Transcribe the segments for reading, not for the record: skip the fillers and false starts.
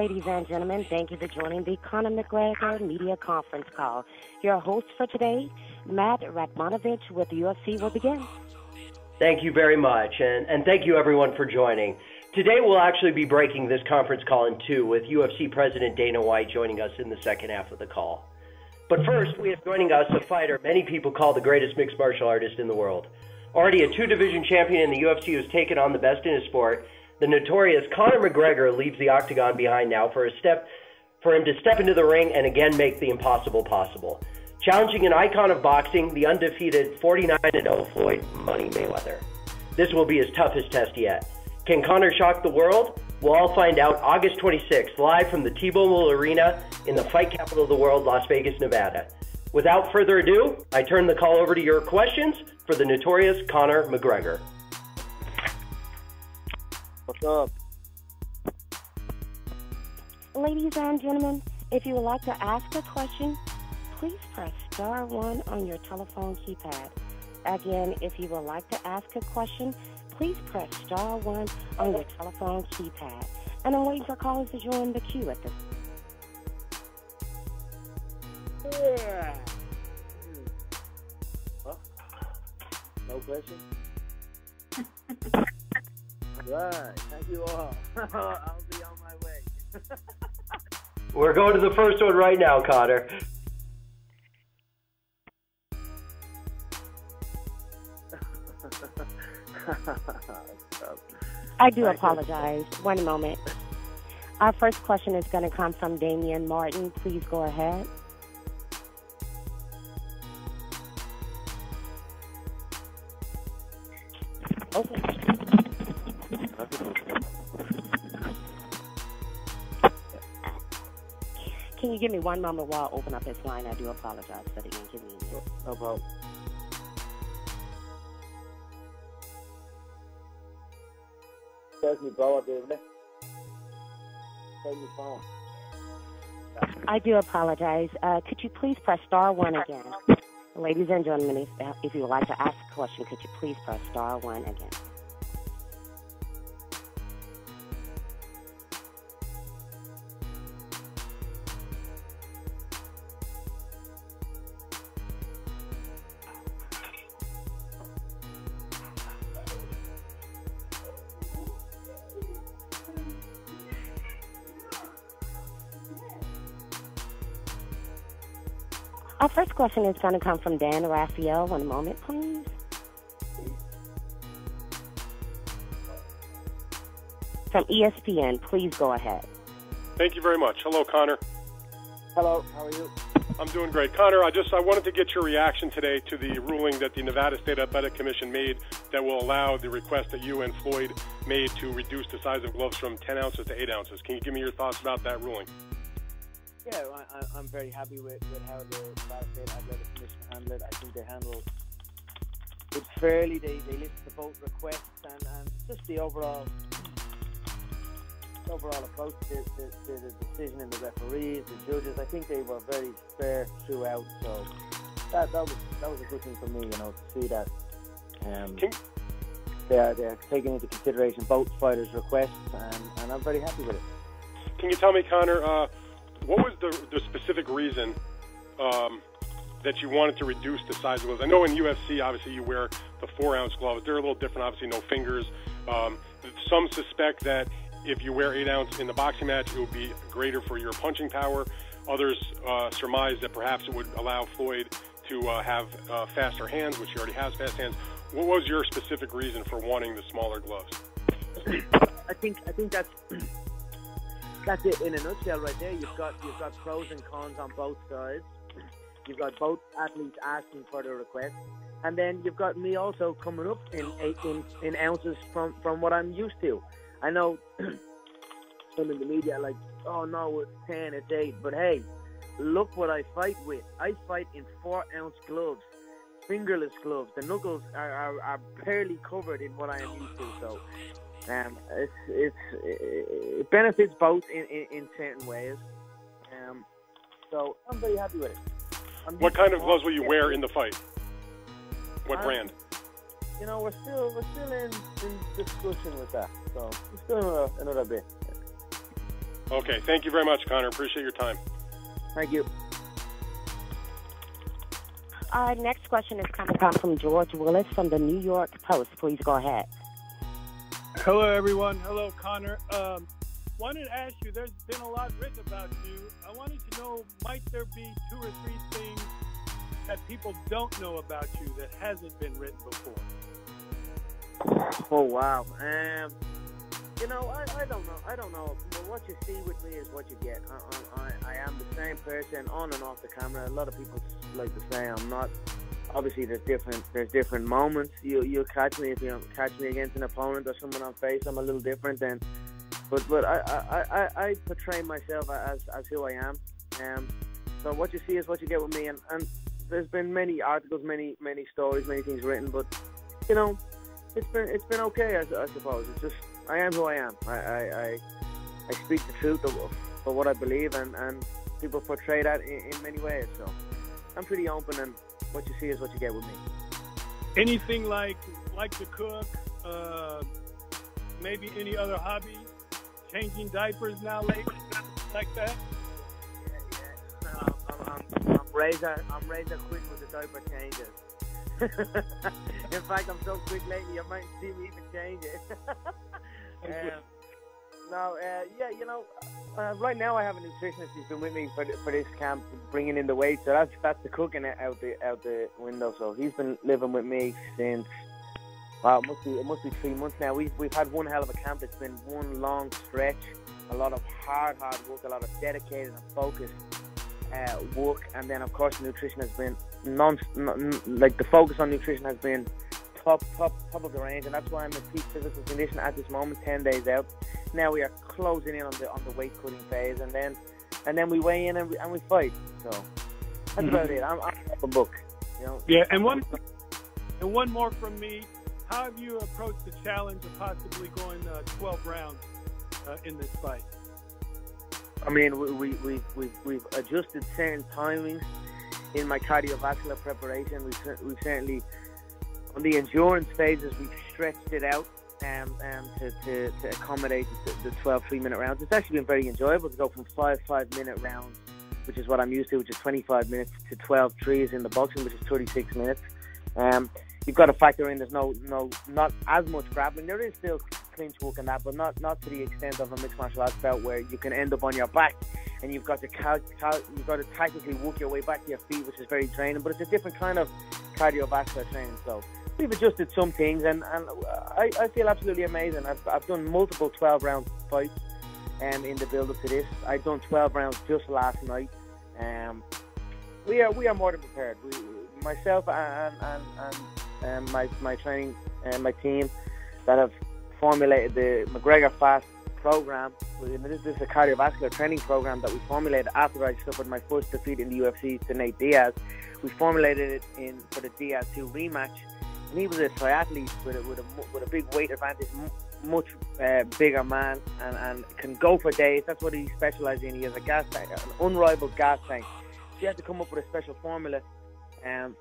Ladies and gentlemen, thank you for joining the Conor McGregor media conference call. Your host for today, Matt Ratmanovich with UFC, will begin. Thank you very much, and thank you everyone for joining. Today we'll actually be breaking this conference call in two, with UFC President Dana White joining us in the second half of the call. But first, we have joining us a fighter many people call the greatest mixed martial artist in the world. Already a two-division champion in the UFC who's taken on the best in his sport, the notorious Conor McGregor leaves the octagon behind now for him to step into the ring and again make the impossible possible. Challenging an icon of boxing, the undefeated 49-0 Floyd Money Mayweather. This will be his toughest test yet. Can Conor shock the world? We'll all find out August 26th, live from the T-Mobile Arena in the fight capital of the world, Las Vegas, Nevada. Without further ado, I turn the call over to your questions for the notorious Conor McGregor. What's up? Ladies and gentlemen, if you would like to ask a question, please press star 1 on your telephone keypad. Again, if you would like to ask a question, please press star 1 on your telephone keypad. And I'm waiting for callers to join the queue at this. Huh? No question? Right, thank you all. I'll be on my way. We're going to the first one right now, Conor. I do apologize. One moment. Our first question is going to come from Damian Martin. Please go ahead. Okay. Can you give me one moment while I open up his line? I do apologize for the inconvenience. No problem. There's me bro, David. There's me phone. I do apologize. Could you please press star 1 again? Ladies and gentlemen, if you would like to ask a question, could you please press star 1 again? Our first question is going to come from Dan Raphael. One moment, please. From ESPN, please go ahead. Thank you very much. Hello, Conor. Hello, how are you? I'm doing great. Conor, I wanted to get your reaction today to the ruling that the Nevada State Athletic Commission made that will allow the request that you and Floyd made to reduce the size of gloves from 10 ounces to 8 ounces. Can you give me your thoughts about that ruling? Yeah, I'm very happy with how the Nevada State Athletic Commission handled it. I think they handled it fairly. They listened to both requests and just the overall approach to the decision and the referees, the judges. I think they were very fair throughout. So that was a good thing for me, to see that they're taking into consideration both fighters' requests, and I'm very happy with it. Can you tell me, Conor, what was the specific reason that you wanted to reduce the size of gloves? I know in UFC, obviously, you wear the 4-ounce gloves. They're a little different, obviously, no fingers. Some suspect that if you wear 8 ounce in the boxing match, it would be greater for your punching power. Others surmise that perhaps it would allow Floyd to have faster hands, which he already has fast hands. What was your specific reason for wanting the smaller gloves? I think that's it in a nutshell right there. You've got pros and cons on both sides. You've got both athletes asking for the request, and then you've got me also coming up in ounces from what I'm used to. I know some in the media are like, oh no, it's 10, it's 8, but hey, look what I fight with. I fight in 4-ounce gloves, fingerless gloves. The knuckles are barely covered in what I am used to. So it benefits both in certain ways. So I'm very happy with it. What kind of gloves will you wear in the fight? What brand? We're still in discussion with that. So we're still another bit. Okay, thank you very much, Conor. Appreciate your time. Thank you. Our next question is coming from George Willis from the New York Post. Please go ahead. Hello, everyone. Hello, Conor. Wanted to ask you, there's been a lot written about you. I wanted to know, might there be 2 or 3 things that people don't know about you that hasn't been written before? Oh, wow. You know, I don't know. I don't know. But what you see with me is what you get. I am the same person on and off the camera. A lot of people like to say I'm not. Obviously, there's different moments. You'll catch me if you catch me against an opponent or someone on face. I'm a little different then. But I portray myself as who I am. So what you see is what you get with me. And there's been many articles, many stories, many things written. But you know, it's been okay. I suppose it's just I am who I am. I speak the truth of what I believe, and people portray that in many ways. So I'm pretty open, and what you see is what you get with me. Anything like to cook? Maybe any other hobby? Changing diapers now lately, like that? Yeah. I'm razor quick with the diaper changes. In fact, I'm so quick lately, you might see me even change it. Yeah, you know, right now I have a nutritionist who's been with me for this camp, bringing in the weight. So that's the cooking out the window. So he's been living with me since. Wow, it must be 3 months now. We've had one hell of a camp. It's been one long stretch, a lot of hard work, a lot of dedicated and focused work, and then of course nutrition has been the focus on nutrition has been top of the range, and that's why I'm in peak physical condition at this moment, 10 days out. Now we are closing in on the weight cutting phase, and then we weigh in and we fight. So that's about it. I'm off the book, you know. Yeah, and one more from me. How have you approached the challenge of possibly going 12 rounds in this fight? I mean, we've adjusted certain timings in my cardiovascular preparation. We've certainly, on the endurance phases, we've stretched it out to accommodate the 12 3-minute rounds. It's actually been very enjoyable to go from 5 5-minute rounds, which is what I'm used to, which is 25 minutes, to 12 threes in the boxing, which is 36 minutes. You've got to factor in there's not as much grappling. There is still clinch work and that, but not to the extent of a mixed martial arts bout where you can end up on your back and you've got to tactically work your way back to your feet, which is very draining. But it's a different kind of cardiovascular training. So we've adjusted some things, and I feel absolutely amazing. I've done multiple 12-round fights in the build-up to this. I've done 12 rounds just last night. We are more than prepared. Myself and my training and my team that have formulated the McGregor Fast program. This is a cardiovascular training program that we formulated after I suffered my first defeat in the UFC to Nate Diaz. We formulated it for the Diaz 2 rematch, and he was a triathlete with a big weight advantage, much bigger man, and can go for days. That's what he specializes in. He has a gas tank, an unrivaled gas tank. So you have to come up with a special formula and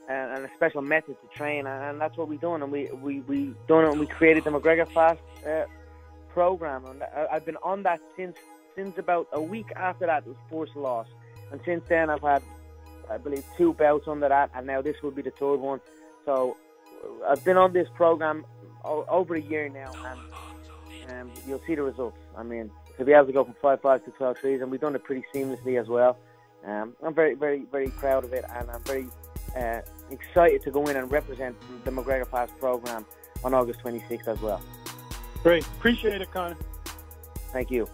a special method to train, and that's what we've done. And we done it, and we created the McGregor Fast program. And I've been on that since about a week after that. It was first loss, and since then I've had, I believe, 2 bouts under that, and now this will be the 3rd one. So I've been on this program over a year now, and you'll see the results. I mean, to be able to go from 5-5 to 12 threes, and we've done it pretty seamlessly as well. I'm very, very, very proud of it, and I'm very excited to go in and represent the McGregor Fast program on August 26th as well. Great. Appreciate it, Conor. Thank you.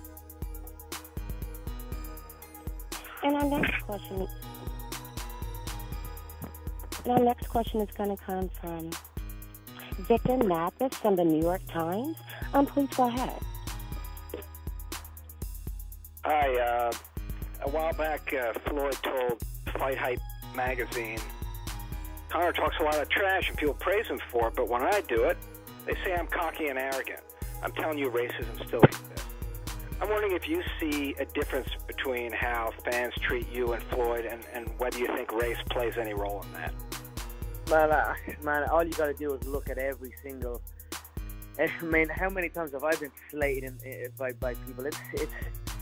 And our next question is going to come from Victor Mathis from the New York Times. Please go ahead. Hi. A while back, Floyd told Fight Hype magazine, Conor talks a lot of trash and people praise him for it, but when I do it, they say I'm cocky and arrogant. I'm telling you, racism still exists. I'm wondering if you see a difference between how fans treat you and Floyd, and whether you think race plays any role in that. Man, all you got to do is look at every single. I mean, how many times have I been slated by people?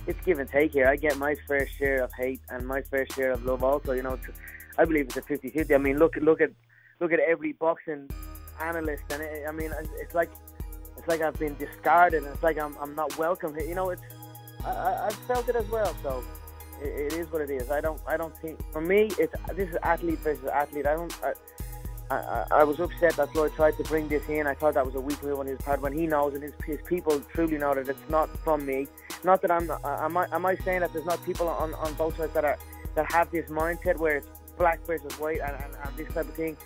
it's give and take here. I get my fair share of hate and my fair share of love also. You know, I believe it's a 50-50. I mean, look at every boxing analyst, and it's like I've been discarded, and it's like I'm not welcome here. You know, I've felt it as well. So it is what it is. I don't think, for me, this is athlete versus athlete. I was upset that Floyd tried to bring this in. I thought that was a weak move on his part, when he knows and his people truly know that it's not from me. Not that am I saying that there's not people on both sides that have this mindset where it's black versus white and this type of thing,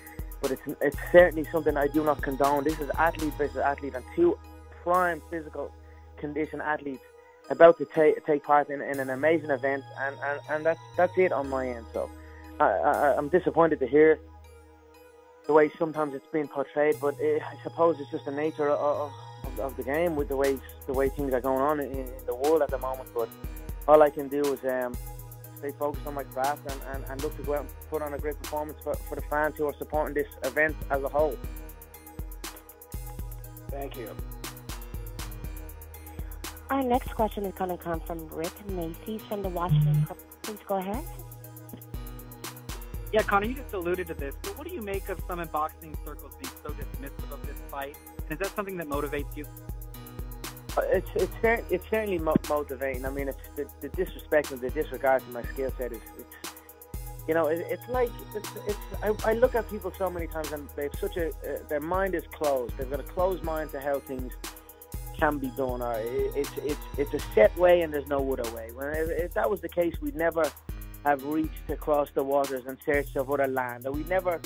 but it's certainly something I do not condone. This is athlete versus athlete, and two prime physical condition athletes about to take part in an amazing event, and that's it on my end. So I'm disappointed to hear the way sometimes it's been portrayed, but I suppose it's just the nature of the game with the way things are going on in the world at the moment. But all I can do is stay focused on my craft and look to go out and put on a great performance for the fans who are supporting this event as a whole. Thank you. Our next question is going to come from Rick Macy from the Washington Post. Please go ahead. Yeah, Conor, you just alluded to this, but what do you make of some in boxing circles being so dismissive of this fight? And is that something that motivates you? It's certainly motivating. I mean, it's the disrespect and the disregard for my skill set is, I look at people so many times, and they've their mind is closed. They've got a closed mind to how things can be done, or it's a set way and there's no other way. If that was the case, we'd never have reached across the waters in search of other land, or we never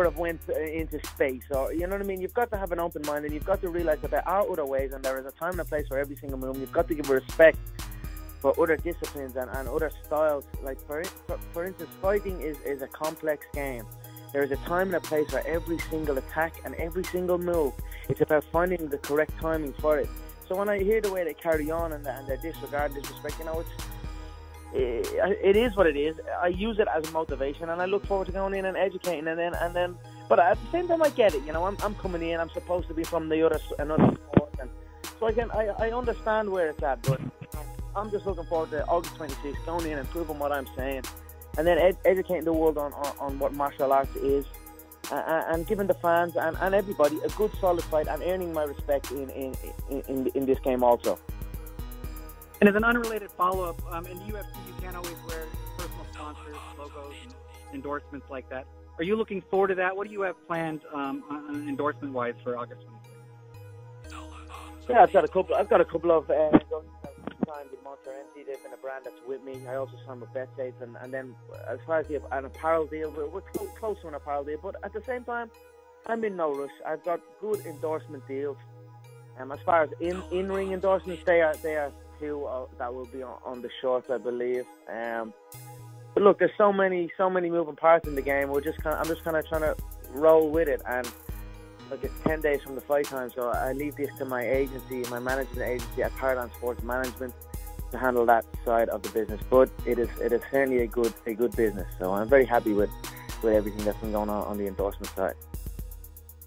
have went into space, or you know what I mean. You've got to have an open mind, and you've got to realize that there are other ways, and there is a time and a place for every single move. You've got to give respect for other disciplines and other styles. Like for instance, fighting is a complex game. There is a time and a place for every single attack and every single move. It's about finding the correct timing for it. So when I hear the way they carry on and their disregard, disrespect, it is what it is. I use it as motivation, and I look forward to going in and educating, and then. But at the same time, I get it. I'm coming in. I'm supposed to be from another sport, and so I understand where it's at. But I'm just looking forward to August 26th, going in and proving what I'm saying, and then educating the world on what martial arts is, and giving the fans and everybody a good solid fight, and earning my respect in this game also. And as an unrelated follow-up, in the UFC, you can't always wear personal sponsors, logos, and endorsements like that. Are you looking forward to that? What do you have planned endorsement-wise for August 26th? Yeah, I've got a couple of signed with Monster Energy. They've been a brand that's with me. I also signed with Bet-Safe, and then as far as an apparel deal, we're close to an apparel deal. But at the same time, I'm in no rush. I've got good endorsement deals. As far as in-ring endorsements, they are two that will be on the shorts, I believe. But look, there's so many moving parts in the game. I'm just kind of trying to roll with it, and look, it's 10 days from the fight time, so I leave this to my agency, my management agency at Paradigm Sports Management, to handle that side of the business. But it is certainly a good business. So I'm very happy with everything that's been going on the endorsement side.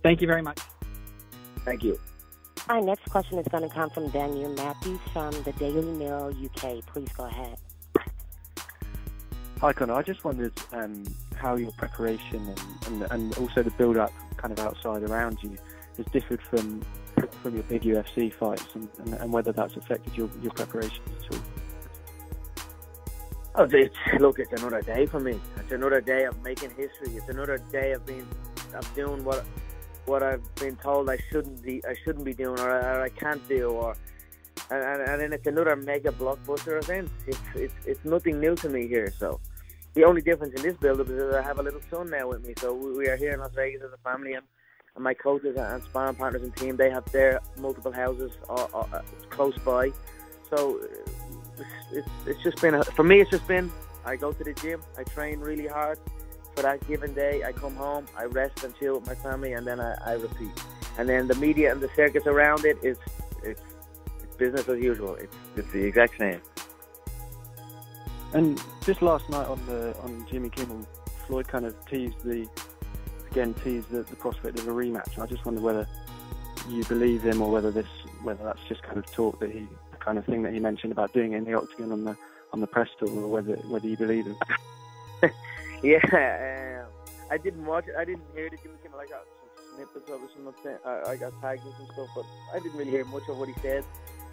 Thank you very much. Thank you. Our next question is going to come from Daniel Matthews from the Daily Mail UK. Please go ahead. Hi, Conor. I just wondered how your preparation and also the build-up kind of outside around you has differed from your big UFC fights, and whether that's affected your preparation at all. It's another day for me. It's another day of making history. It's another day of doing what I've been told I shouldn't be doing, or I can't do, and then it's another mega blockbuster event. It's nothing new to me here. So the only difference in this build-up is that I have a little son now with me. So we are here in Las Vegas as a family, and my coaches and sparring partners and team, they have their multiple houses close by. So it's just been for me. It's just been, I go to the gym, I train really hard. For that given day, I come home, I rest and chill with my family, and then I repeat. And then the media and the circus around it it's business as usual. It's the exact same. And just last night on Jimmy Kimmel, Floyd kind of teased the prospect of a rematch. I just wonder whether you believe him, or whether that's just kind of talk that he kind of thing that he mentioned about doing it in the octagon on the press tour, or whether you believe him. Yeah, I didn't watch it. I didn't hear it. I got some snippets of it. I got tagged with some stuff, but I didn't really hear much of what he said.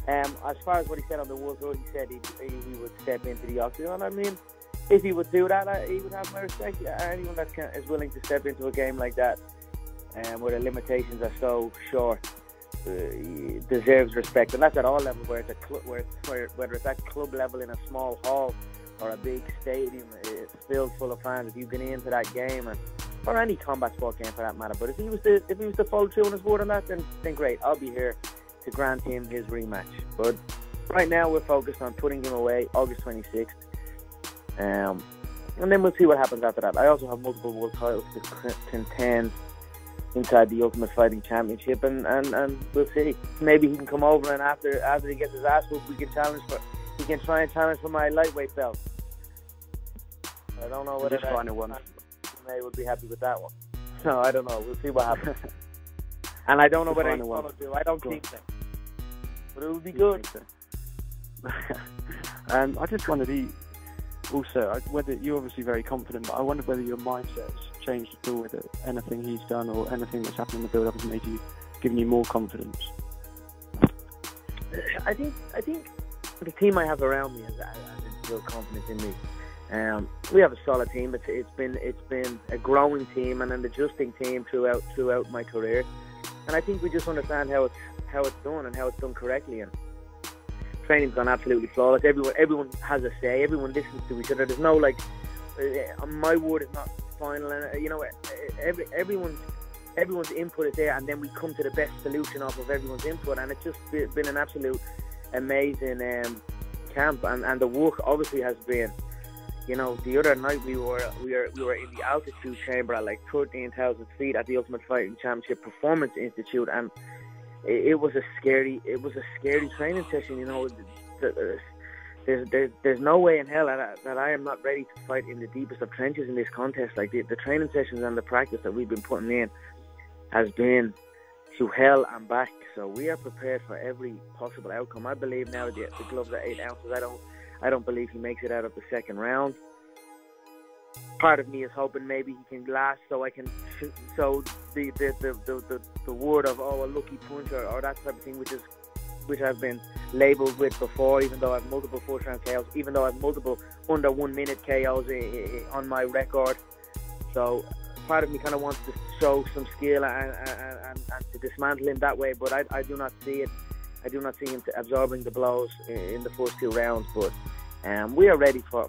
As far as what he said on the World Tour, he said he would step into the octagon. I mean, if he would do that, he would have my respect. Anyone that is willing to step into a game like that, where the limitations are so short, deserves respect. And that's at all levels, where it's whether it's at club level in a small hall or a big stadium, it's filled full of fans. If you get into that game, or any combat sport game for that matter, but if he was to follow through on his word on that, then great. I'll be here to grant him his rematch. But right now we're focused on putting him away August 26th. And then we'll see what happens after that. I also have multiple world titles to contend inside the Ultimate Fighting Championship, and we'll see. Maybe he can come over, and after he gets his ass whooped, he can try and challenge for my lightweight belt. I don't know whether May would be happy with that one. No, I don't know. We'll see what happens. And I don't know whether he's going to do. I don't think so. But it would be good. I just wondered, whether you're obviously very confident, but I wondered whether your mindset has changed at all with it. Anything he's done or anything that's happened in the build-up has given you more confidence. I think the team I have around me has instilled confidence in me. We have a solid team. It's been a growing team and an adjusting team throughout my career. And I think we just understand how it's done and how it's done correctly. And training's gone absolutely flawless. Everyone has a say. Everyone listens to each other. There's no my word is not final. And everyone's input is there, and then we come to the best solution off of everyone's input. And it's just been an absolute amazing camp. And the work obviously has been. The other night we were in the altitude chamber at 13,000 feet at the Ultimate Fighting Championship Performance Institute, and it was a scary training session. There's no way in hell that I am not ready to fight in the deepest of trenches in this contest. The training sessions and the practice that we've been putting in has been to hell and back. So we are prepared for every possible outcome. I believe now the gloves are 8 ounces. I don't believe he makes it out of the second round. Part of me is hoping maybe he can last, so so the word of a lucky punch or that type of thing, which I've been labelled with before, even though I have multiple first round KOs, even though I have multiple under 1 minute KOs on my record. So part of me kind of wants to show some skill and to dismantle him that way, but I do not see it. I do not see him absorbing the blows in the first 2 rounds, but we are ready for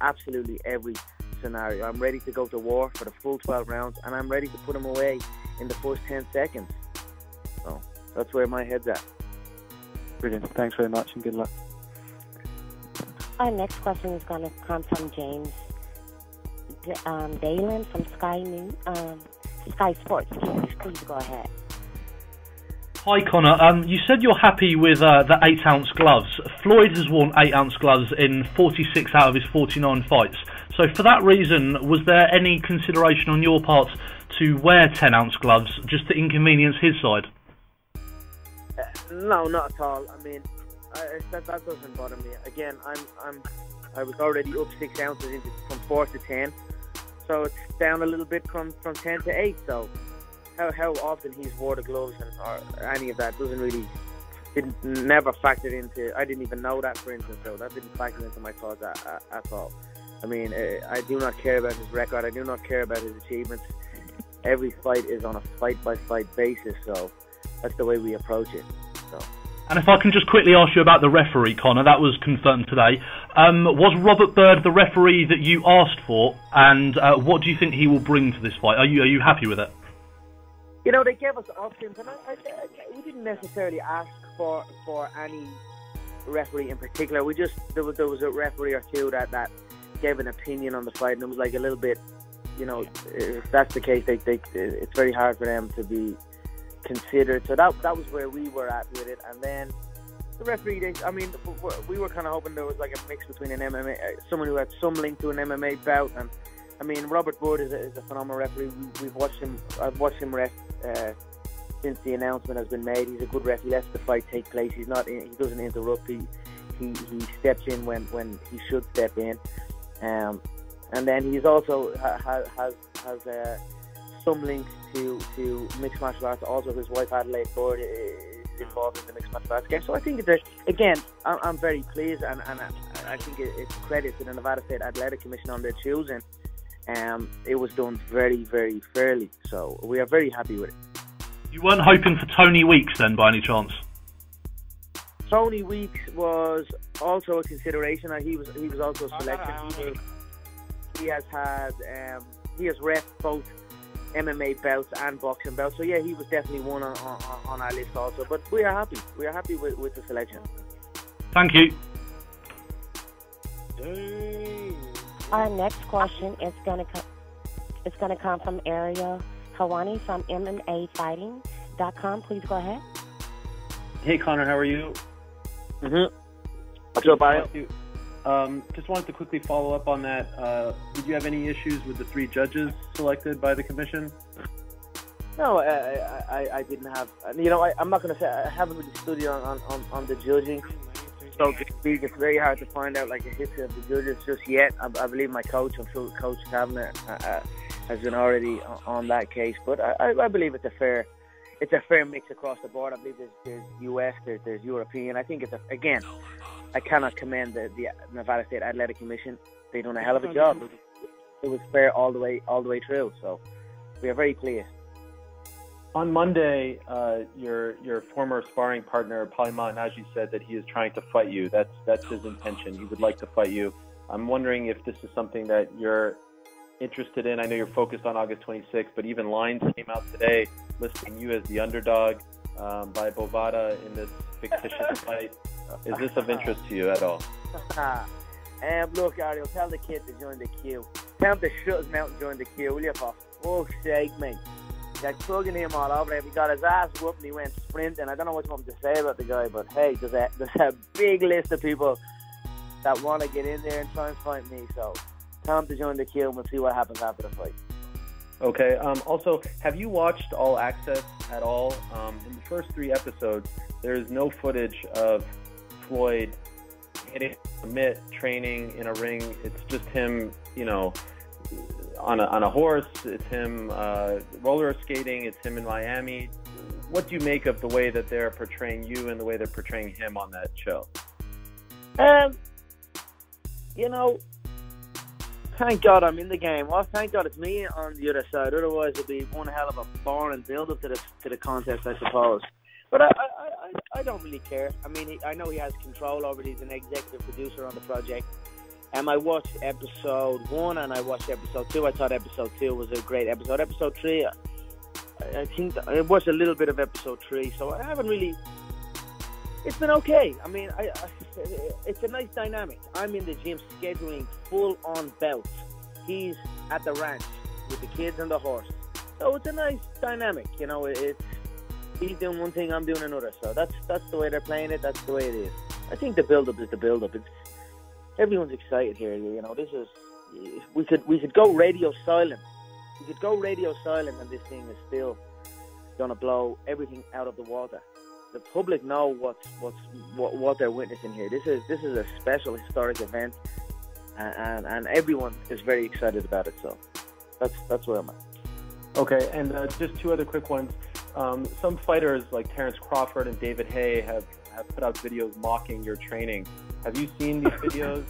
absolutely every scenario. I'm ready to go to war for the full 12 rounds, and I'm ready to put him away in the first 10 seconds. So that's where my head's at. Brilliant. Thanks very much, and good luck. Our next question is going to come from James Dalen from Sky Sports. Please go ahead. Hi Conor, you said you're happy with the 8 ounce gloves. Floyd has worn 8 ounce gloves in 46 out of his 49 fights. So for that reason, was there any consideration on your part to wear 10 ounce gloves just to inconvenience his side? No, not at all. I mean, that doesn't bother me. Again, I was already up 6 ounces from 4 to 10, so it's down a little bit from 10 to 8. So how often he's wore the gloves or any of that never factored into. I didn't even know that, for instance, so that didn't factor into my thoughts at all. I mean, I do not care about his record. I do not care about his achievements. Every fight is on a fight-by-fight basis, so that's the way we approach it. So. And if I can just quickly ask you about the referee, Conor, that was confirmed today. Was Robert Bird the referee that you asked for, and what do you think he will bring to this fight? Are you happy with it? They gave us options, and we didn't necessarily ask for any referee in particular. There was a referee or two that gave an opinion on the fight, and it was a little bit, if that's the case, it's very hard for them to be considered. So that was where we were at with it. And then the referee, we were kind of hoping there was a mix between an MMA, someone who had some link to an MMA bout, and Robert Bird is a phenomenal referee. I've watched him ref since the announcement has been made. He's a good ref. He lets the fight take place. He doesn't interrupt. He steps in when he should step in. And then he's also has some links to mixed martial arts. Also, his wife Adelaide Ford is involved in the mixed martial arts game. So I think I'm very pleased, and I think it's a credit to the Nevada State Athletic Commission on their choosing. It was done very, very fairly. So we are very happy with it. You weren't hoping for Tony Weeks then, by any chance? Tony Weeks was also a consideration. He was also selected. He has ref both MMA belts and boxing belts. So yeah, he was definitely one on our list also. But we are happy. We are happy with the selection. Thank you. Our next question is going to come from Ariel Hawani from MMAfighting.com. Please go ahead. Hey Conor, how are you? What's up, Ariel? Just wanted to quickly follow up on that. Did you have any issues with the 3 judges selected by the commission? No, I didn't have. I'm not going to say I haven't really studied on the judging. So to speak, it's very hard to find out like a history of the judges just yet. I believe my coach, I'm sure Coach Kavanagh, has been already on that case. But I believe it's a fair mix across the board. I believe there's US, there's European. I think I cannot commend the Nevada State Athletic Commission. They've done a hell of a job. It was fair all the way through. So we are very pleased. On Monday, your former sparring partner, Paima Naji, said that he is trying to fight you. That's his intention. He would like to fight you. I'm wondering if this is something that you're interested in. I know you're focused on August 26th, but even lines came out today listing you as the underdog by Bovada in this fictitious fight. Is this of interest to you at all? Look, Ariel, tell the kid to join the queue. Tell him to shut his mouth and join the queue, will you, for fuck's sake, mate? They're tugging him all over there. He got his ass whooped and he went sprinting. I don't know what you want me to say about the guy, but hey, there's a big list of people that want to get in there and try and fight me. So tell him to join the queue and we'll see what happens after the fight. Okay. Also, have you watched All Access at all? In the first 3 episodes, there is no footage of Floyd hitting a mitt, training in a ring. It's just him, on a horse. It's him roller skating. It's him in Miami. What do you make of the way that they're portraying you and the way they're portraying him on that show? Thank God I'm in the game. Well, thank God it's me on the other side. Otherwise, it'd be one hell of a boring build-up to the contest, I suppose. But I don't really care. I mean, I know he has control over it. He's an executive producer on the project. I watched episode 1 and I watched episode 2. I thought episode 2 was a great episode. Episode 3, I think I watched a little bit of episode 3. So I haven't really... It's been okay. I mean, it's a nice dynamic. I'm in the gym scheduling full-on belts. He's at the ranch with the kids and the horse. So it's a nice dynamic. He's doing one thing, I'm doing another. So that's the way they're playing it. That's the way it is. I think the build-up is the build-up. Everyone's excited here. This is we could go radio silent. We could go radio silent, and this thing is still gonna blow everything out of the water. The public know what they're witnessing here. This is a special historic event, and everyone is very excited about it. So that's where I'm at. Okay, and just 2 other quick ones. Some fighters like Terrence Crawford and David Haye have put out videos mocking your training. Have you seen these videos?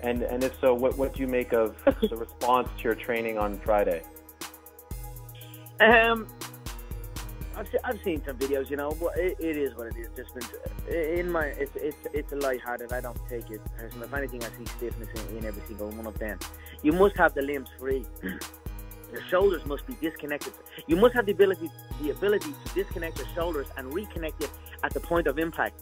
And if so, what do you make of the response to your training on Friday? I've seen some videos, but it is what it is. Just it's a lighthearted. I don't take it personally. If anything, I see stiffness in every single one of them. You must have the limbs free. Your shoulders must be disconnected. You must have the ability to disconnect your shoulders and reconnect it at the point of impact.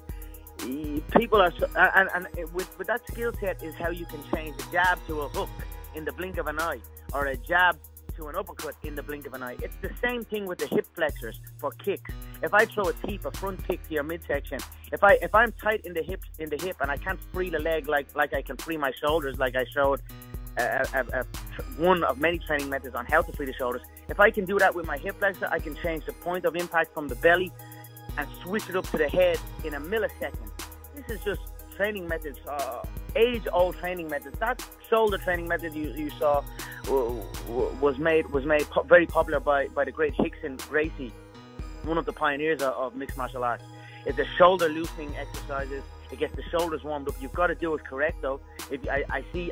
People are and with that skill set is how you can change a jab to a hook in the blink of an eye, or a jab to an uppercut in the blink of an eye. It's the same thing with the hip flexors for kicks. If I throw a front kick to your midsection, if I'm tight in the hip and I can't free the leg like I can free my shoulders, like I showed one of many training methods on how to free the shoulders. If I can do that with my hip flexor, I can change the point of impact from the belly and switch it up to the head in a millisecond. This is just training methods, age-old training methods. That shoulder training method you saw was made very popular by the great Hickson Gracie, one of the pioneers of mixed martial arts. It's the shoulder loosening exercises. It gets the shoulders warmed up. You've got to do it correct though. I seen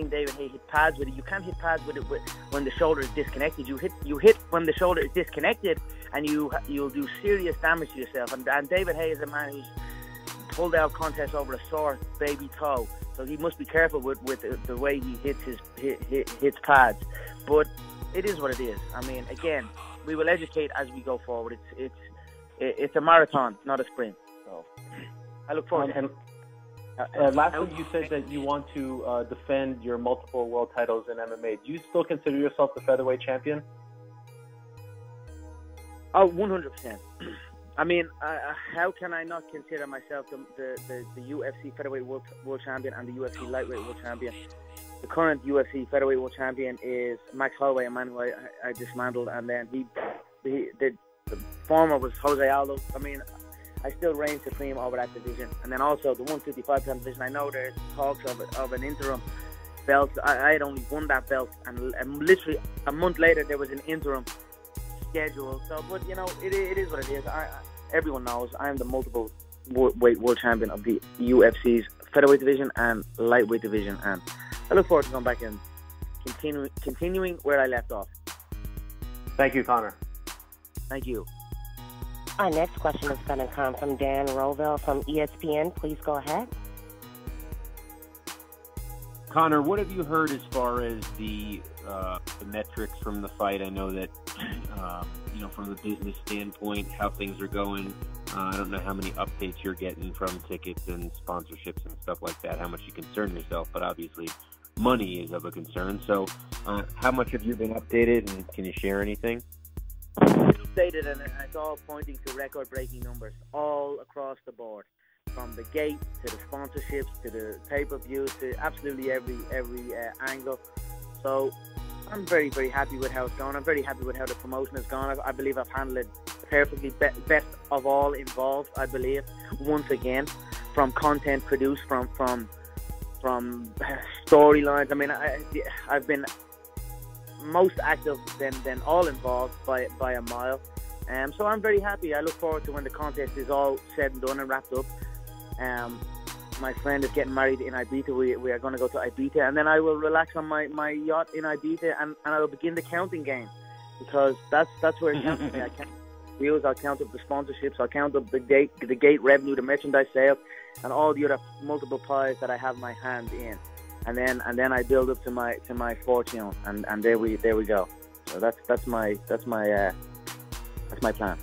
David Hay hit pads with it. You can't hit pads with it when the shoulder is disconnected. You hit when the shoulder is disconnected, and you'll do serious damage to yourself. And David Hay is a man who's pulled out contests over a sore baby toe, so he must be careful with the way he hits pads. But it is what it is. I mean, again, we will educate as we go forward. It's a marathon, not a sprint. So I look forward to it. Lastly, you said that you want to defend your multiple world titles in MMA. Do you still consider yourself the featherweight champion? Oh, 100%. I mean, how can I not consider myself the UFC featherweight world champion and the UFC lightweight world champion? The current UFC featherweight world champion is Max Holloway, a man who I dismantled, and then the former was Jose Aldo. I mean, I still reign supreme over that division. And then also the 155-pound division, I know there's talks of an interim belt. I had only won that belt, and literally a month later there was an interim schedule. So, but you know, it is what it is. Everyone knows I am the multiple weight world champion of the UFC's featherweight division and lightweight division, and I look forward to going back and continuing where I left off. Thank you, Conor. Thank you. Our next question is going to come from Dan Rovell from ESPN. Please go ahead. Conor, what have you heard as far as the metrics from the fight? I know that, from the business standpoint, how things are going. I don't know how many updates you're getting from tickets and sponsorships and stuff like that, how much you concern yourself, but obviously money is of a concern. So how much have you been updated, and can you share anything? Updated, and it's all pointing to record-breaking numbers all across the board, from the gate to the sponsorships to the pay-per-views to absolutely every angle. So I'm very, very happy with how it's gone. I'm very happy with how the promotion has gone. I believe I've handled it perfectly, best of all involved, I believe, once again, from content produced, from storylines. I mean, I've been most active than all involved by a mile. So I'm very happy. I look forward to when the contest is all said and done and wrapped up. My friend is getting married in Ibiza. We are going to go to Ibiza, and then I will relax on my yacht in Ibiza, and I will begin the counting game, because that's where it counts for me. I count views, I'll count up the sponsorships, I'll count up the gate revenue, the merchandise sales, and all the other multiple pies that I have my hand in, and then I build up to my fortune, and there we go. So that's my plan.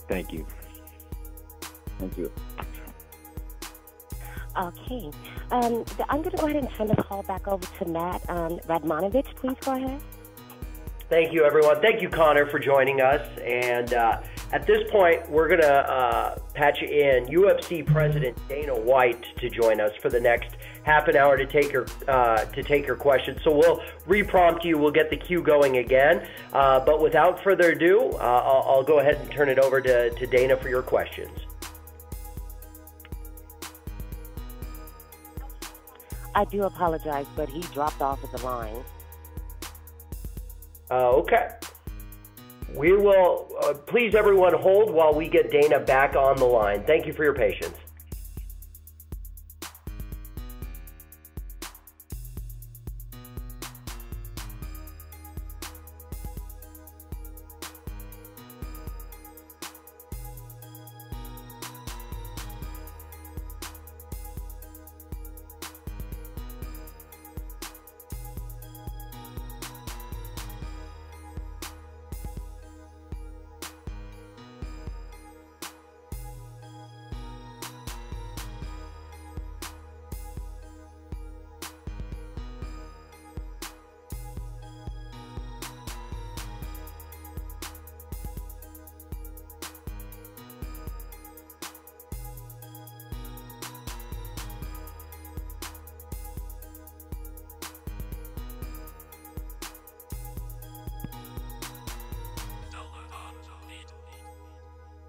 Thank you. Thank you. Okay. I'm going to go ahead and turn the call back over to Matt Radmanovich. Please go ahead. Thank you, everyone. Thank you, Conor, for joining us. And at this point, we're going to patch in UFC President Dana White to join us for the next half an hour to take your questions. So we'll re-prompt you. We'll get the queue going again. But without further ado, I'll go ahead and turn it over to Dana for your questions. I do apologize, but he dropped off of the line. Okay. We will, please everyone hold while we get Dana back on the line. Thank you for your patience.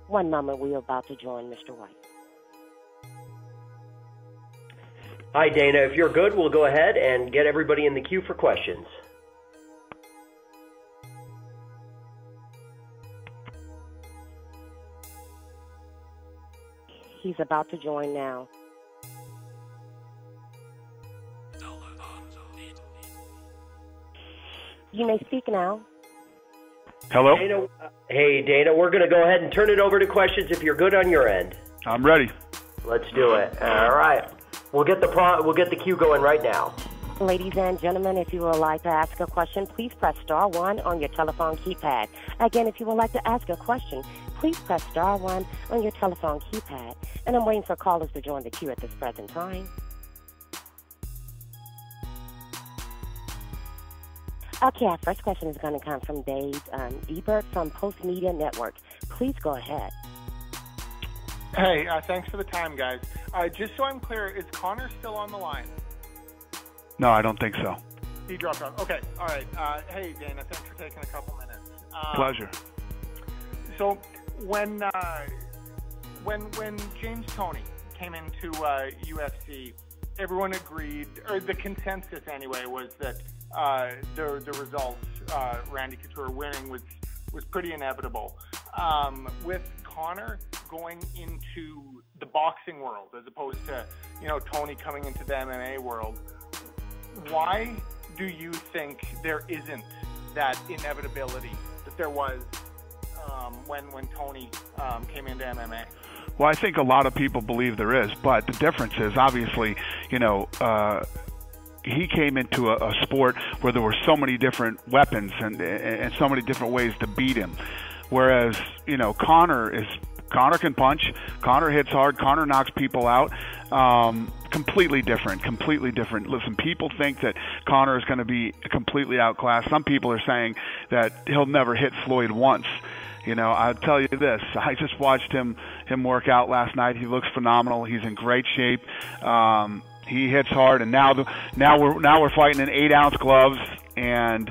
One moment, we are about to join Mr. White. Hi, Dana. If you're good, we'll go ahead and get everybody in the queue for questions. He's about to join now. You may speak now. Hello? Dana, hey, Dana, we're going to go ahead and turn it over to questions if you're good on your end. I'm ready. Let's do it. All right. We'll get the queue going right now. Ladies and gentlemen, if you would like to ask a question, please press star 1 on your telephone keypad. Again, if you would like to ask a question, please press star 1 on your telephone keypad. And I'm waiting for callers to join the queue at this present time. Okay, our first question is going to come from Dave Ebert from Post Media Network. Please go ahead. Hey, thanks for the time, guys. Just so I'm clear, is Conor still on the line? No, I don't think so. He dropped off. Okay, all right. Hey, Dana, thanks for taking a couple minutes. Pleasure. So when James Toney came into UFC, everyone agreed, or the consensus anyway, was that the results, Randy Couture winning, was pretty inevitable. With Conor going into the boxing world as opposed to, Toney coming into the MMA world, why do you think there isn't that inevitability that there was when Toney came into MMA? Well, I think a lot of people believe there is, but the difference is obviously, he came into a sport where there were so many different weapons and so many different ways to beat him. Whereas, Conor can punch, Conor hits hard, Conor knocks people out. Completely different. Listen, people think that Conor is going to be completely outclassed. Some people are saying that he'll never hit Floyd once. I'll tell you this. I just watched him work out last night. He looks phenomenal. He's in great shape. He hits hard, and now we're fighting in 8-ounce gloves, and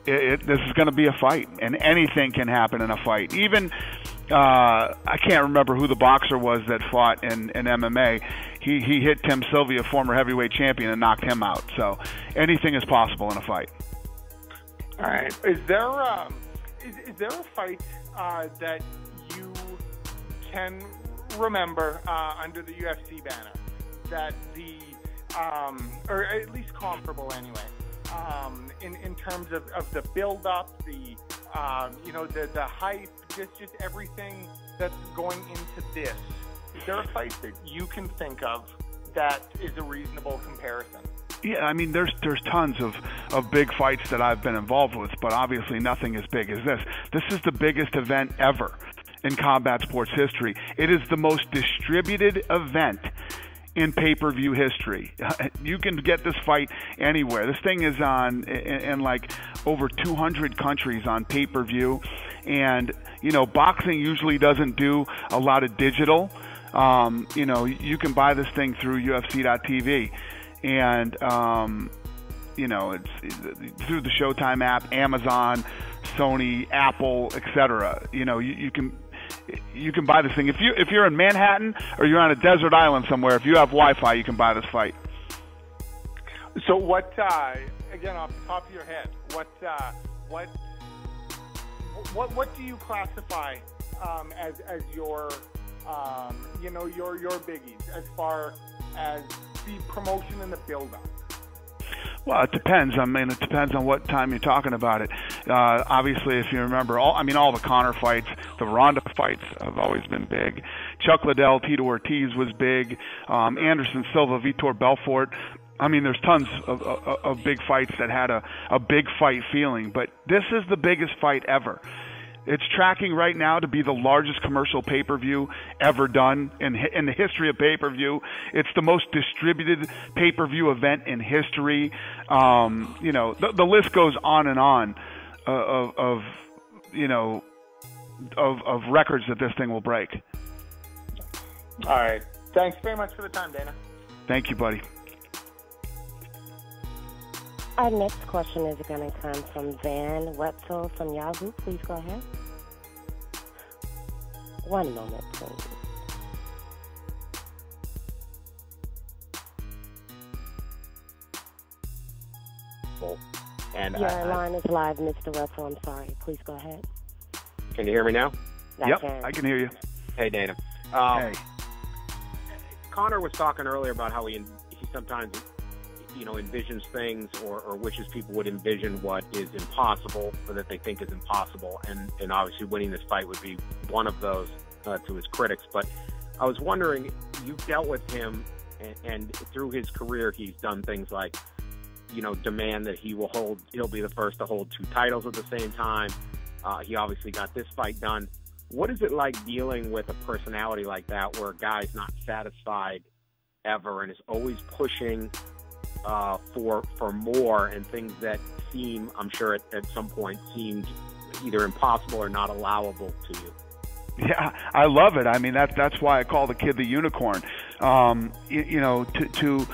this is going to be a fight, and anything can happen in a fight. Even I can't remember who the boxer was that fought in MMA. He hit Tim Sylvia, former heavyweight champion, and knocked him out. So anything is possible in a fight. All right. Is there a fight that you can remember under the UFC banner that or at least comparable anyway, in terms of the build-up, the hype, just everything that's going into this? Is there a fight that you can think of that is a reasonable comparison? Yeah, I mean, there's tons of big fights that I've been involved with, but obviously nothing as big as this. This is the biggest event ever in combat sports history. It is the most distributed event in pay-per-view history. You can get this fight anywhere. This thing is on in like over 200 countries on pay-per-view, and boxing usually doesn't do a lot of digital. You can buy this thing through UFC.tv, and it's through the Showtime app, Amazon, Sony, Apple, etc. You can buy this thing. If you're in Manhattan or you're on a desert island somewhere, if you have Wi-Fi, you can buy this fight. So what? Again, off the top of your head, what do you classify as your your biggies as far as the promotion and the build-up? Well, it depends. I mean, it depends on what time you're talking about it. Obviously, if you remember, all the Conor fights, the Ronda fights have always been big. Chuck Liddell, Tito Ortiz was big. Anderson Silva, Vitor Belfort. I mean, there's tons of big fights that had a big fight feeling, but this is the biggest fight ever. It's tracking right now to be the largest commercial pay-per-view ever done in the history of pay-per-view. It's the most distributed pay-per-view event in history. The list goes on and on of records that this thing will break. All right. Thanks very much for the time, Dana. Thank you, buddy. Our next question is going to come from Van Wetzel from Yahoo. Please go ahead. One moment, please. And Your line is live, Mr. Russell. I'm sorry. Please go ahead. Can you hear me now? I can hear you. Hey, Dana. Hey. Conor was talking earlier about how he sometimes, envisions things or wishes people would envision what is impossible or that they think is impossible. And obviously winning this fight would be one of those to his critics. But I was wondering, you've dealt with him, and through his career, he's done things like, demand that he'll be the first to hold 2 titles at the same time. He obviously got this fight done. What is it like dealing with a personality like that where a guy's not satisfied ever and is always pushing for more and things that seem, I'm sure at some point, seemed either impossible or not allowable to you? Yeah, I love it. I mean, that's why I call the kid the unicorn. To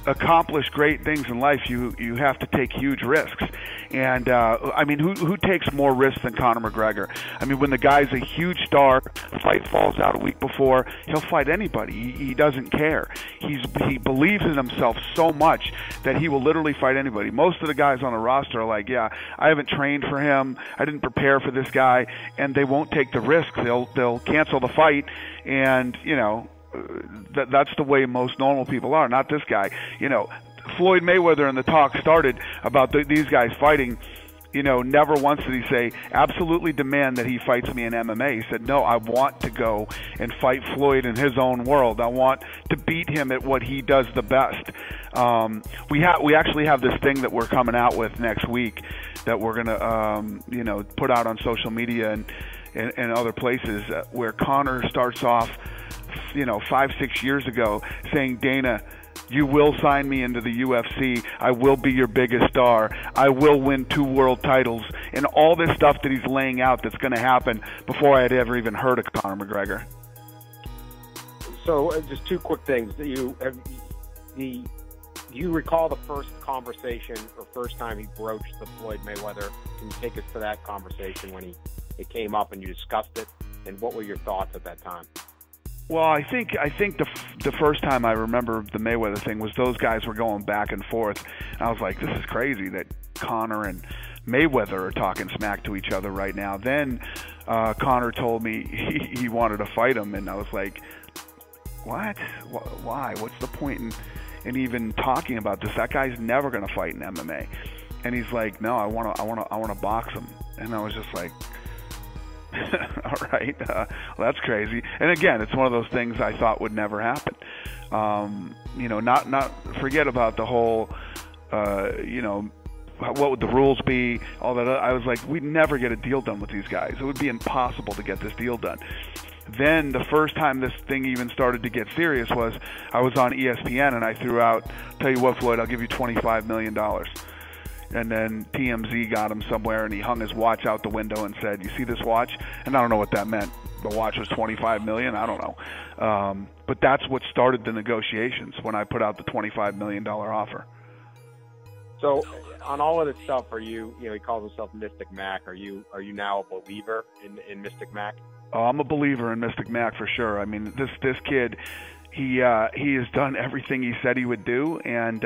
accomplish great things in life, you have to take huge risks. And I mean, who takes more risks than Conor McGregor? I mean, when the guy's a huge star, the fight falls out a week before, he'll fight anybody. He doesn't care. He believes in himself so much that he will literally fight anybody. Most of the guys on the roster are like, yeah, I haven't trained for him, I didn't prepare for this guy, and they won't take the risks. They'll cancel the fight, and that's the way most normal people are. Not this guy. Floyd Mayweather and the talk started about these guys fighting. Never once did he say, absolutely demand that he fights me in MMA. He said, no, I want to go and fight Floyd in his own world. I want to beat him at what he does the best. We actually have this thing that we're coming out with next week that we're going to, put out on social media and other places where Conor starts off, 5-6 years ago saying, Dana, you will sign me into the UFC. I will be your biggest star. I will win 2 world titles. And all this stuff that he's laying out that's going to happen before I had ever even heard of Conor McGregor. So just 2 quick things. Do you recall the first conversation or first time he broached the Floyd Mayweather? Can you take us to that conversation when it came up and you discussed it? And what were your thoughts at that time? Well, I think the first time I remember the Mayweather thing was those guys were going back and forth. And I was like, this is crazy that Conor and Mayweather are talking smack to each other right now. Then Conor told me he wanted to fight him, and I was like, what? Why? What's the point in even talking about this? That guy's never going to fight in MMA. And he's like, no, I want to box him. And I was just like, all right, well, that's crazy. And again, it's one of those things I thought would never happen. Not forget about the whole, what would the rules be, all that. I was like, we'd never get a deal done with these guys. It would be impossible to get this deal done. Then the first time this thing even started to get serious was I was on ESPN and I threw out, tell you what, Floyd, I'll give you $25 million. And then TMZ got him somewhere, and he hung his watch out the window and said, you see this watch? And I don't know what that meant. The watch was $25 million? I don't know. But that's what started the negotiations when I put out the $25 million offer. So on all of this stuff, are you, he calls himself Mystic Mac. Are you now a believer in Mystic Mac? Oh, I'm a believer in Mystic Mac for sure. I mean, this kid, he has done everything he said he would do, and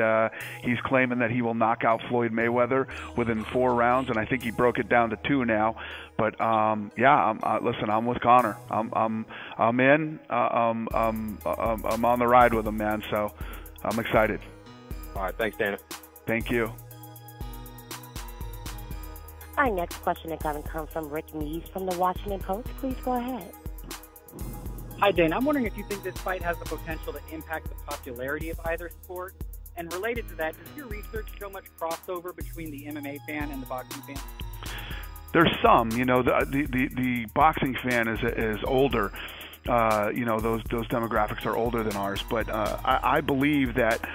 he's claiming that he will knock out Floyd Mayweather within 4 rounds, and I think he broke it down to 2 now. But listen, I'm with Conor. I'm in. I'm on the ride with him, man. So I'm excited. All right, thanks, Dana. Thank you. Our next question is going to come from Rick Mees from the Washington Post. Please go ahead. Hi, Dana. I'm wondering if you think this fight has the potential to impact the popularity of either sport. And related to that, does your research show much crossover between the MMA fan and the boxing fan? There's some. The boxing fan is older. Those demographics are older than ours. But I believe that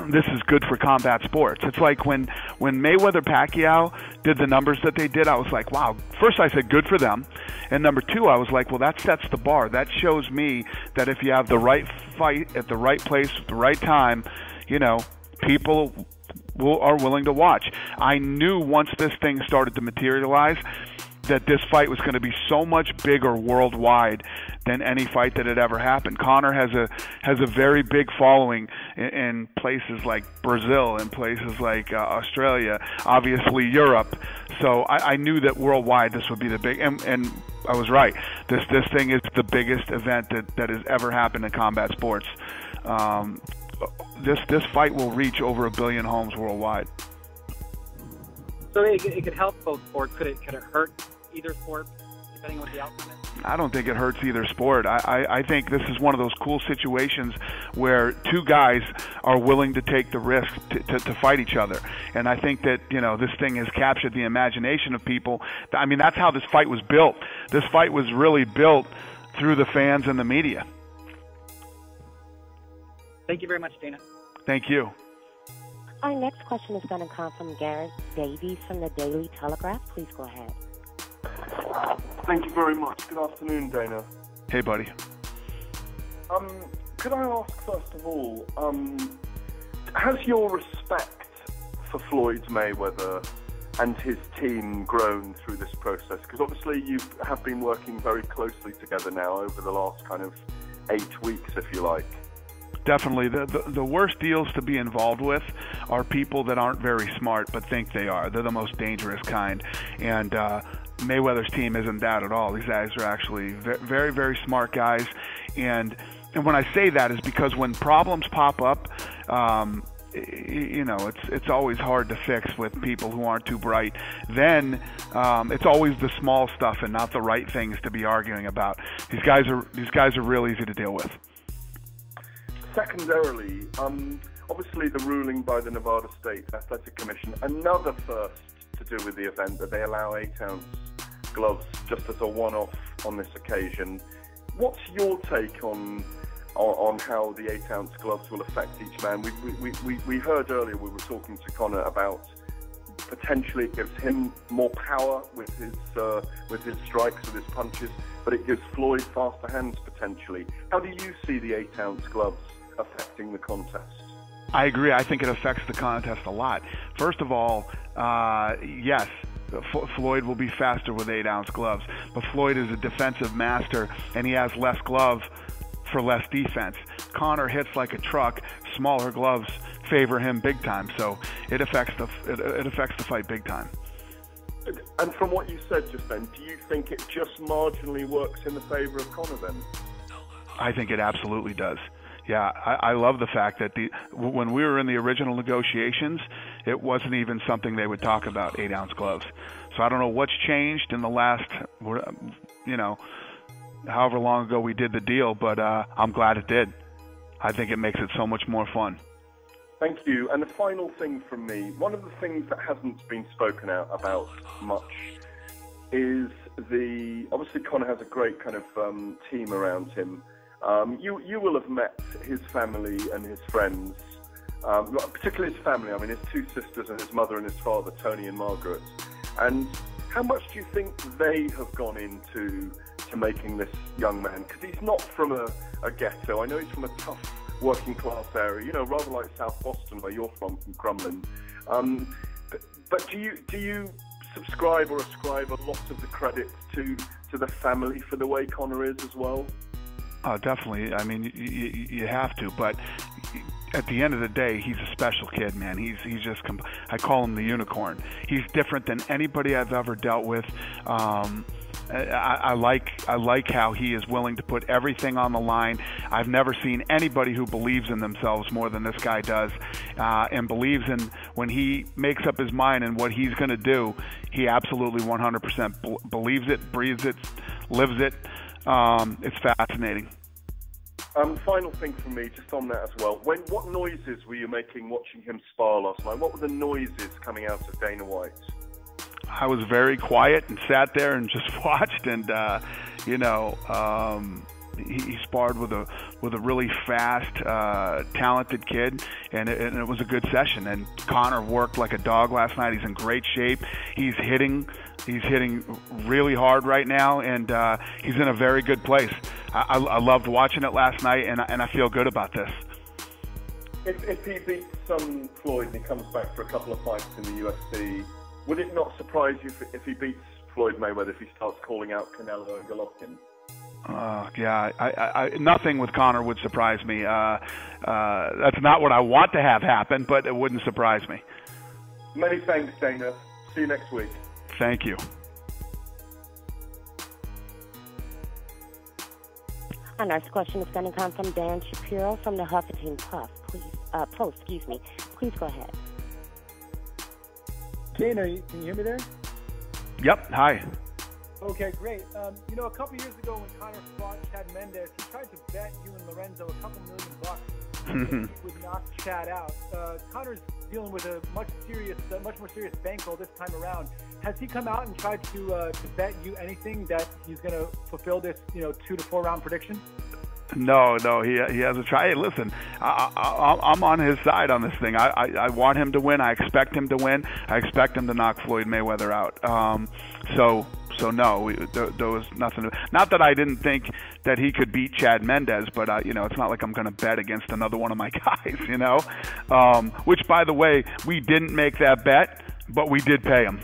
this is good for combat sports. It's like when Mayweather-Pacquiao did the numbers that they did, I was like, wow. First I said good for them. And number 2, I was like, well, that sets the bar. That shows me that if you have the right fight at the right place at the right time, people are willing to watch. I knew once this thing started to materialize that this fight was going to be so much bigger worldwide than any fight that had ever happened. Conor has a very big following in places like Brazil, in places like Australia, obviously Europe. So I knew that worldwide this would be the big, and I was right. This thing is the biggest event that has ever happened in combat sports. This fight will reach over 1 billion homes worldwide. So it could help both sports. Could it hurt either sport, depending on what the outcome is? I don't think it hurts either sport. I think this is one of those cool situations where two guys are willing to take the risk to fight each other. And I think that, this thing has captured the imagination of people. I mean, that's how this fight was built. This fight was really built through the fans and the media. Thank you very much, Dana. Thank you. Our next question is going to come from Garrett Davies from the Daily Telegraph. Please go ahead. Thank you very much. Good afternoon, Dana. Hey, buddy. Could I ask, first of all, has your respect for Floyd Mayweather and his team grown through this process? Because obviously you have been working very closely together now over the last kind of 8 weeks, if you like. Definitely. The worst deals to be involved with are people that aren't very smart but think they are. They're the most dangerous kind. And Mayweather's team isn't that at all. These guys are actually very, very smart guys. And when I say that is because when problems pop up, it's always hard to fix with people who aren't too bright. Then it's always the small stuff and not the right things to be arguing about. These guys are real easy to deal with. Secondarily, obviously the ruling by the Nevada State Athletic Commission, another first to do with the event, that they allow 8-ounce gloves just as a one-off on this occasion. What's your take on how the 8-ounce gloves will affect each man? We heard earlier, we were talking to Conor about potentially it gives him more power with his strikes, with his punches, but it gives Floyd faster hands potentially. How do you see the 8-ounce gloves affecting the contest? I agree. I think it affects the contest a lot. First of all, yes, Floyd will be faster with 8-ounce gloves, but Floyd is a defensive master, and he has less glove for less defense. Conor hits like a truck. Smaller gloves favor him big time, so it affects the fight big time. And from what you said just then, do you think it just marginally works in the favor of Conor then? I think it absolutely does. Yeah, I love the fact that when we were in the original negotiations, it wasn't even something they would talk about, 8-ounce gloves. So I don't know what's changed in the last, however long ago we did the deal, but I'm glad it did. I think it makes it so much more fun. Thank you. And the final thing from me, one of the things that hasn't been spoken out about much is obviously Conor has a great kind of team around him. You will have met his family and his friends, particularly his family. I mean, his 2 sisters and his mother and his father, Tony and Margaret. And how much do you think they have gone into making this young man? Because he's not from a ghetto. I know he's from a tough working class area, rather like South Boston, where you're from Crumlin. But do you subscribe or ascribe a lot of the credit to the family for the way Conor is as well? Oh, definitely. I mean, you have to, but at the end of the day, he's a special kid, man. He's just, I call him the unicorn. He's different than anybody I've ever dealt with. I like how he is willing to put everything on the line. I've never seen anybody who believes in themselves more than this guy does, and believes in when he makes up his mind and what he's going to do. He absolutely 100% believes it, breathes it, lives it. It's fascinating. Final thing from me, just on that as well. What noises were you making watching him spar last night? What were the noises coming out of Dana White? I was very quiet and sat there and just watched, and he sparred with a really fast, talented kid, and it was a good session. And Conor worked like a dog last night. He's in great shape. He's hitting really hard right now, and he's in a very good place. I loved watching it last night, and I feel good about this. If he beats Floyd and he comes back for a couple of fights in the UFC, would it not surprise you if he beats Floyd Mayweather if he starts calling out Canelo and Golovkin? Yeah, I nothing with Conor would surprise me. That's not what I want to have happen, but it wouldn't surprise me. Many thanks, Dana. See you next week. Thank you. Our next question is going to come from Dan Shapiro from the Huffington Post. Post. Please go ahead. Dana, can you hear me there? Yep. Hi. Okay, great. You know, a couple years ago when Conor fought Chad Mendes, he tried to bet you and Lorenzo a couple $1 million he would knock Chad out. Conor's dealing with a much more serious bankroll this time around. Has he come out and tried to bet you anything that he's going to fulfill this, 2 to 4 round prediction? No, he hasn't tried. Hey, listen, I'm on his side on this thing. I want him to win. I expect him to win. I expect him to knock Floyd Mayweather out. So no, there was nothing. Not that I didn't think that he could beat Chad Mendes, but it's not like I'm going to bet against another one of my guys. Which, by the way, we didn't make that bet, but we did pay him.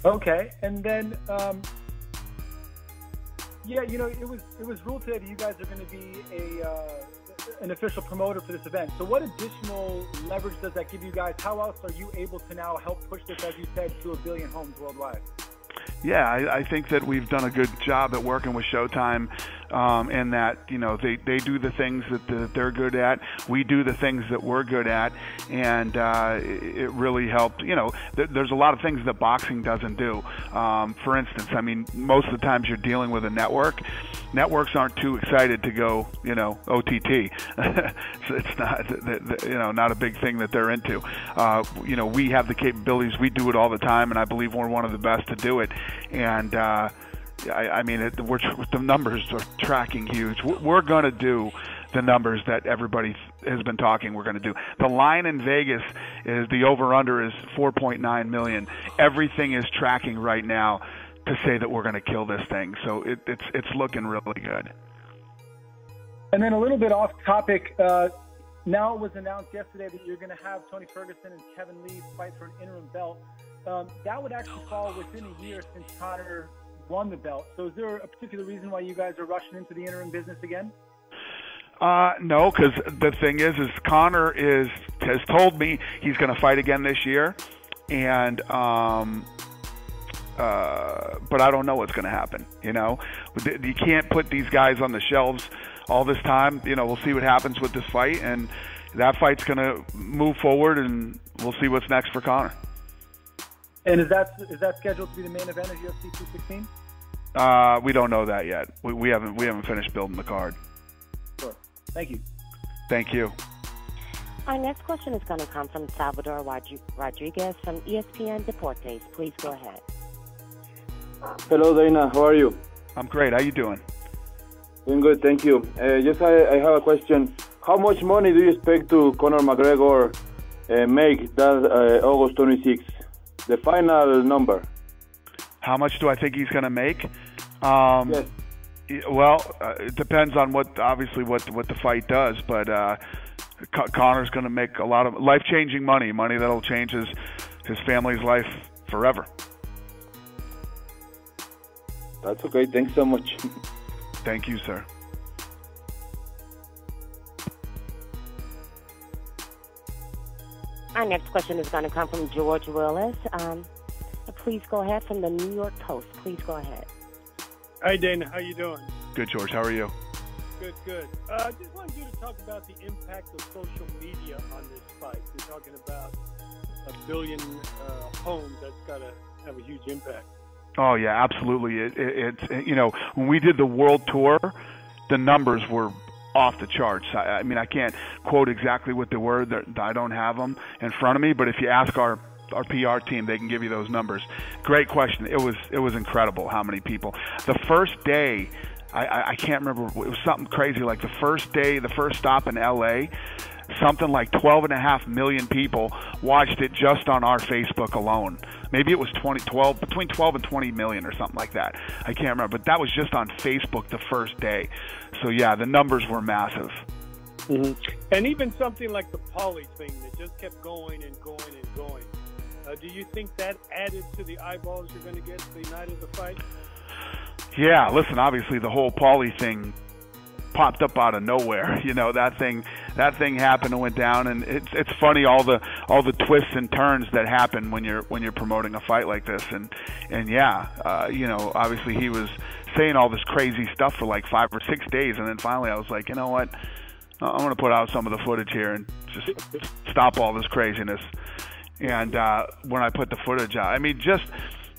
Okay, and then. Yeah, it was ruled today that you guys are going to be an official promoter for this event. So what additional leverage does that give you guys? How else are you able to now help push this, as you said, to 1 billion homes worldwide? Yeah, I think that we've done a good job at working with Showtime, in that they do the things that they're good at. We do the things that we're good at, and it really helped. There's a lot of things that boxing doesn't do. For instance, I mean, most of the times you're dealing with a network. Networks aren't too excited to go, OTT. So it's not, not a big thing that they're into. We have the capabilities. We do it all the time, and I believe we're one of the best to do it. And the numbers are tracking huge. We're going to do the numbers that everybody has been talking we're going to do. The line in Vegas is the over-under is 4.9 million. Everything is tracking right now to say that we're going to kill this thing. So it's looking really good. And then a little bit off topic. Now it was announced yesterday that you're going to have Tony Ferguson and Kevin Lee fight for an interim belt. That would actually fall within a year since Conor won the belt. So is there a particular reason why you guys are rushing into the interim business again? No, because the thing is Conor has told me he's going to fight again this year, and but I don't know what's going to happen. You can't put these guys on the shelves all this time. We'll see what happens with this fight, and that fight's going to move forward, and we'll see what's next for Conor. And is that scheduled to be the main event of UFC 216? We don't know that yet. We haven't finished building the card. Sure. Thank you. Thank you. Our next question is going to come from Salvador Rodriguez from ESPN Deportes. Please go ahead. Hello, Dana. How are you? I'm great. How you doing? Doing good, thank you. I have a question. How much money do you expect to Conor McGregor make that August 26th? The final number. How much do I think he's going to make? Yes. Well, it depends on what the fight does, but Conor's going to make a lot of life-changing money that'll change his family's life forever. That's okay. Thanks so much. Thank you, sir. Our next question is going to come from George Willis. Please go ahead, from the New York Post. Please go ahead. Hi, Dana. How you doing? Good, George. How are you? Good. I just wanted you to talk about the impact of social media on this fight. You're talking about 1 billion homes. That's got to have a huge impact. Oh, yeah, absolutely. It's when we did the world tour, the numbers were off the charts. I mean, I can't quote exactly what they were. I don't have them in front of me, but if you ask our PR team, they can give you those numbers. Great question. It was incredible how many people. The first day, I can't remember, it was something crazy. Like the first day, the first stop in L.A., something like 12.5 million people watched it just on our Facebook alone. Maybe it was between 12 and 20 million or something like that. I can't remember, but that was just on Facebook the first day. So yeah, the numbers were massive. Mm-hmm. And even something like the Pauly thing that just kept going and going and going. Do you think that added to the eyeballs you're going to get the night of the fight? Yeah, listen, obviously the whole Paulie thing popped up out of nowhere. You know, that thing happened and went down, and it's funny all the twists and turns that happen when you're promoting a fight like this. And yeah, you know, obviously he was saying all this crazy stuff for like 5 or 6 days, and then finally I was like, you know what? I'm going to put out some of the footage here and just stop all this craziness. And when I put the footage out, I mean, just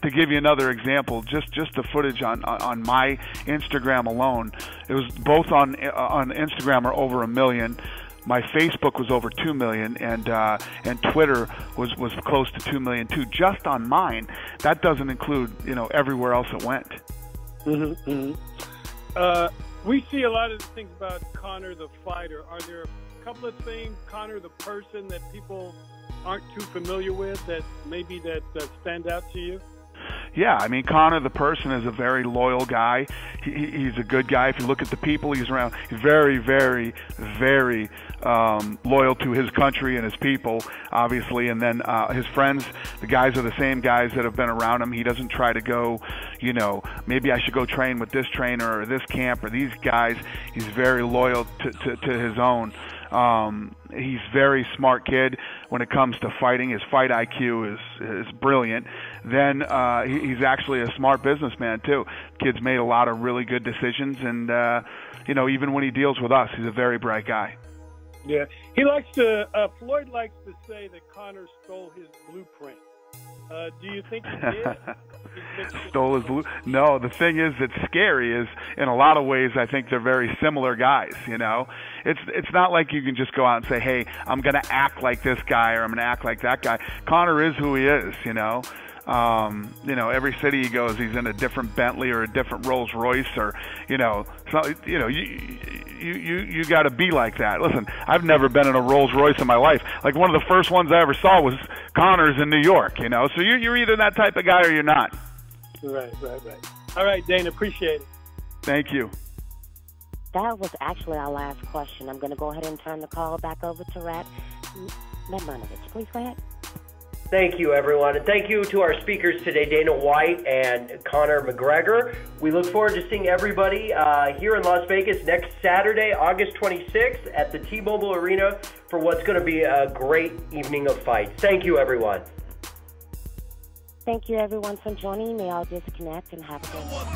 to give you another example, just the footage on my Instagram alone, it was both on Instagram are over 1 million. My Facebook was over 2 million, and Twitter was close to 2 million too. Just on mine, that doesn't include, you know, everywhere else it went. We see a lot of the things about Conor the fighter. Are there a couple of things, Conor the person, that people aren't too familiar with that maybe stand out to you? Yeah, I mean, Conor the person is a very loyal guy. He's a good guy. If you look at the people he's around, he's very, very, very loyal to his country and his people, obviously. And then his friends, the guys are the same guys that have been around him. He doesn't try to go, you know, maybe I should go train with this trainer or this camp or these guys. He's very loyal to his own. He's a very smart kid when it comes to fighting. His fight IQ is brilliant. Then he's actually a smart businessman too. Kid's made a lot of really good decisions, and you know, even when he deals with us, he's a very bright guy. Yeah, he likes to. Floyd likes to say that Conor stole his blueprint. Do you think he did? Stole his blue? No, the thing is that's scary is in a lot of ways I think they're very similar guys, you know. It's not like you can just go out and say, hey, I'm going to act like this guy or I'm going to act like that guy. Conor is who he is, you know. You know, every city he goes, he's in a different Bentley or a different Rolls Royce, or you know, you got to be like that. Listen, I've never been in a Rolls Royce in my life. Like one of the first ones I ever saw was Conor's in New York. You know, so you're either that type of guy or you're not. Right. All right, Dana, appreciate it. Thank you. That was actually our last question. I'm going to go ahead and turn the call back over to Rat Medmanovich. Please go ahead. Thank you, everyone. And thank you to our speakers today, Dana White and Conor McGregor. We look forward to seeing everybody here in Las Vegas next Saturday, August 26th at the T-Mobile Arena for what's going to be a great evening of fights. Thank you, everyone. Thank you, everyone, for joining me. I'll disconnect and have a good one.